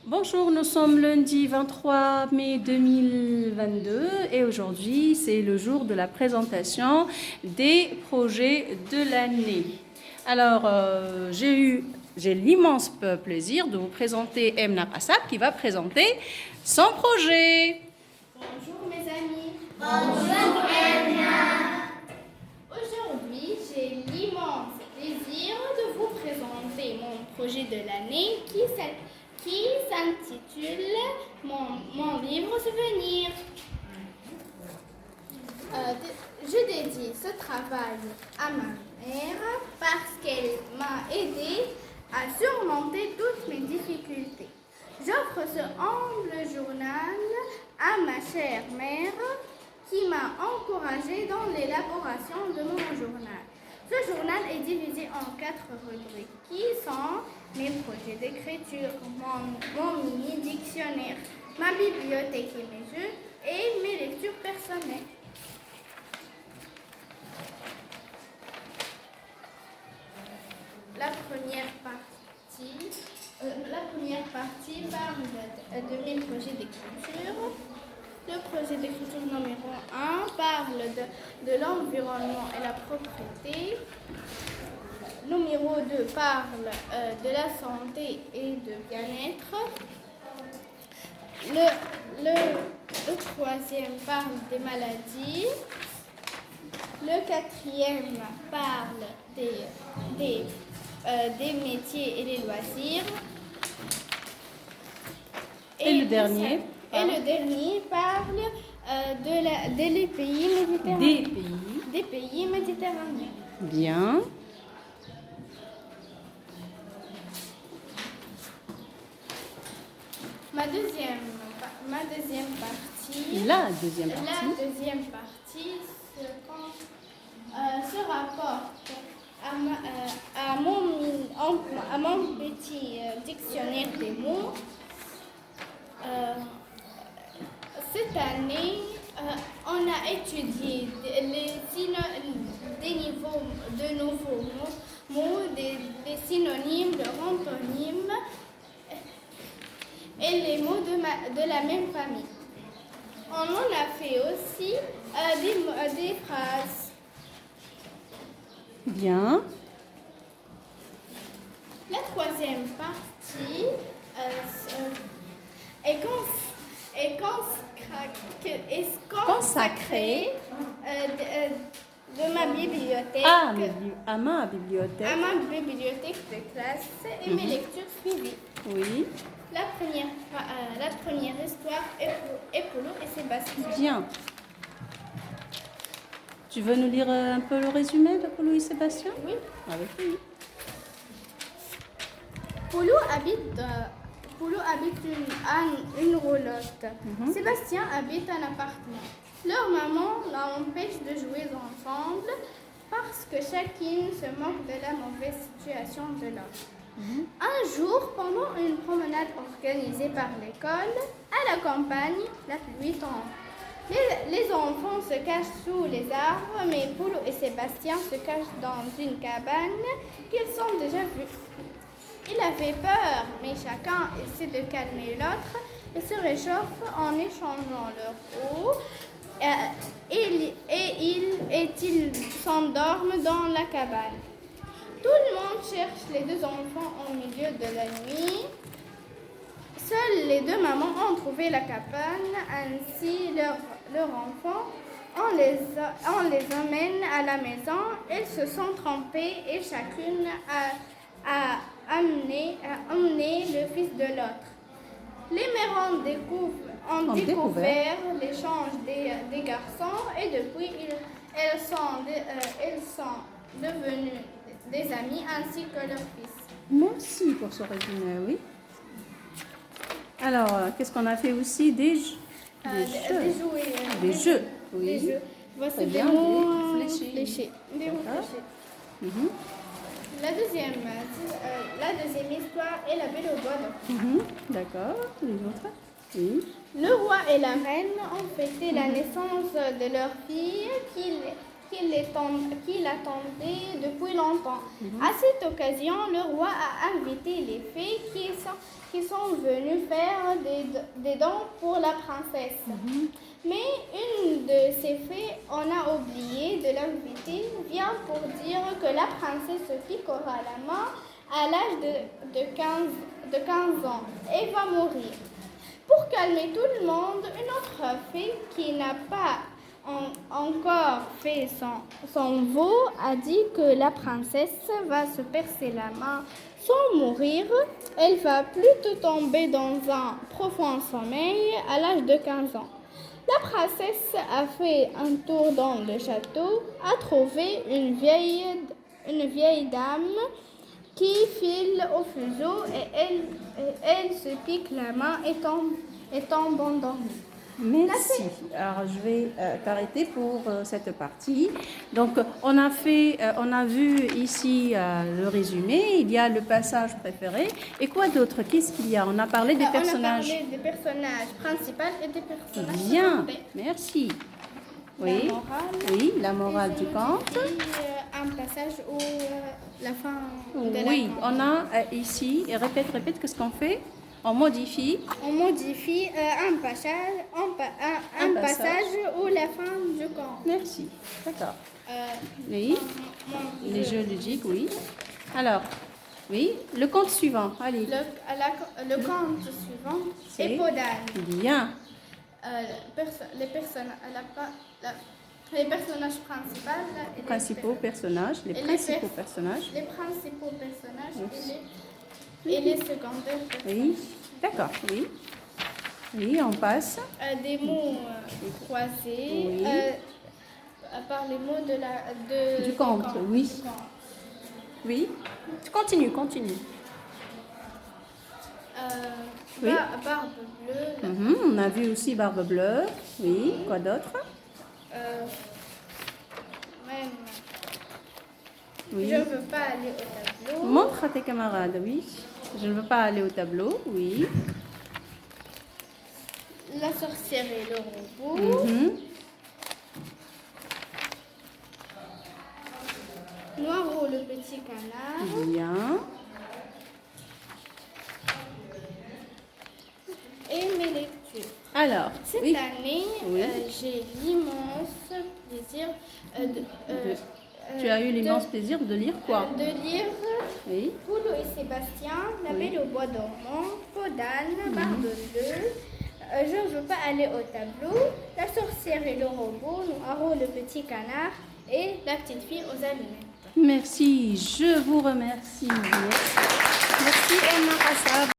Bonjour, nous sommes lundi 23 mai 2022 et aujourd'hui c'est le jour de la présentation des projets de l'année. Alors j'ai l'immense plaisir de vous présenter Emna Passab qui va présenter son projet. Bonjour mes amis. Bonjour Emna. Aujourd'hui, j'ai l'immense plaisir de vous présenter mon projet de l'année qui s'intitule mon livre souvenir. Je dédie ce travail à ma mère parce qu'elle m'a aidé à surmonter toutes mes difficultés. J'offre ce humble journal à ma chère mère qui m'a encouragée dans l'élaboration de mon journal. Ce journal est divisé en 4 rubriques qui sont mes projets d'écriture, mon mini-dictionnaire, ma bibliothèque et mes jeux et mes lectures personnelles. La première partie parle de mes projets d'écriture. Le projet d'écriture numéro 1 parle de l'environnement et la propriété. Numéro 2 parle de la santé et de bien-être. Le troisième parle des maladies. Le quatrième parle des métiers et des loisirs. Et le dernier parle des pays méditerranéens. Des pays méditerranéens. Bien. La deuxième partie se rapporte à mon petit dictionnaire des mots. Cette année, on a étudié de nouveaux mots, des synonymes, de antonymes et les mots de la même famille. On en a fait aussi des phrases. Bien. La troisième partie est consacrée de ma bibliothèque. À ma bibliothèque. À ma bibliothèque de classe et mes lectures suivies. Oui. La première histoire est Polo et Sébastien. Bien. Tu veux nous lire un peu le résumé de Polo et Sébastien? Oui. Avec lui. Polo habite une roulotte. Sébastien habite un appartement. Leur maman l'empêche de jouer ensemble parce que chacune se moque de la mauvaise situation de l'autre. Un jour, pendant une promenade organisée par l'école, à la campagne, la pluie tombe. Les enfants se cachent sous les arbres, mais Polo et Sébastien se cachent dans une cabane qu'ils ont déjà vue. Il avait peur, mais chacun essaie de calmer l'autre et se réchauffe en échangeant leur eau. Ils s'endorment dans la cabane. Tout le monde cherche les deux enfants au milieu de la nuit. Seules les deux mamans ont trouvé la cabane, ainsi leurs enfants. On les amène à la maison. Ils se sont trompés et chacune a amené le fils de l'autre. Les mères ont découvert l'échange des garçons et depuis elles sont devenues des amis ainsi que leur fils. Merci pour ce résumé, oui. Alors, qu'est-ce qu'on a fait aussi? Des jeux. Des jeux, oui. Des jeux. Voici Très des bien, mots des fléchés. fléchés. Des mots fléchés. La deuxième histoire est la Belle au bois dormant. D'accord, les autres? Oui. Le roi et la reine ont fêté la naissance de leur fille qui qu'il attendait depuis longtemps. À cette occasion, le roi a invité les fées qui sont venues faire des dons pour la princesse. Mais une de ces fées en a oublié de l'inviter, vient pour dire que la princesse se piquera la main à l'âge de 15 ans et va mourir. Pour calmer tout le monde, une autre fée qui n'a pas encore fait son vœu a dit que la princesse va se percer la main sans mourir. Elle va plutôt tomber dans un profond sommeil à l'âge de 15 ans. La princesse a fait un tour dans le château, a trouvé une vieille dame qui file au fuseau et elle se pique la main et tombe endormie. Merci. Alors, je vais t'arrêter pour cette partie. Donc, on a vu ici le résumé. Il y a le passage préféré. Et quoi d'autre? Qu'est-ce qu'il y a? On a parlé des personnages. On a parlé des personnages principaux et des personnages Bien. secondaires. Merci. Oui. La morale. Oui, la morale du conte. Et un passage où la fin de la Oui, conte. on a ici, et répète, qu'est-ce qu'on fait? On modifie. On modifie un passage où la fin du conte. Merci. D'accord. Euh, Oui, mon- les jeux ludiques, oui. Alors, oui, le conte suivant. Allez. le conte suivant C'est est Podane. Bien. Les personnages principaux. Les principaux personnages. Les principaux personnages. Les principaux personnages Merci. et les secondaires personnages. Oui. D'accord, oui. Oui, on passe. Des mots croisés Oui. par les mots Du conte, oui. Du conte. Oui. Continue. Oui. Barbe bleue. On a vu aussi Barbe Bleue. Oui. Quoi d'autre? Même. Oui. Je ne veux pas aller au tableau. Montre à tes camarades, oui. Je ne veux pas aller au tableau, oui. La sorcière et le robot. Noiro le petit canard. Bien. Et mes lectures. Alors, Cette oui. année, Oui. j'ai l'immense plaisir Tu as eu l'immense plaisir de lire quoi? de lire Oui. Poulou et Sébastien, La Belle au bois dormant, Podane, Barbe bleue, Je ne veux pas aller au tableau, La sorcière et le robot, Noiro le petit canard et La petite fille aux allumettes. Merci, je vous remercie. Merci Emma Hassab.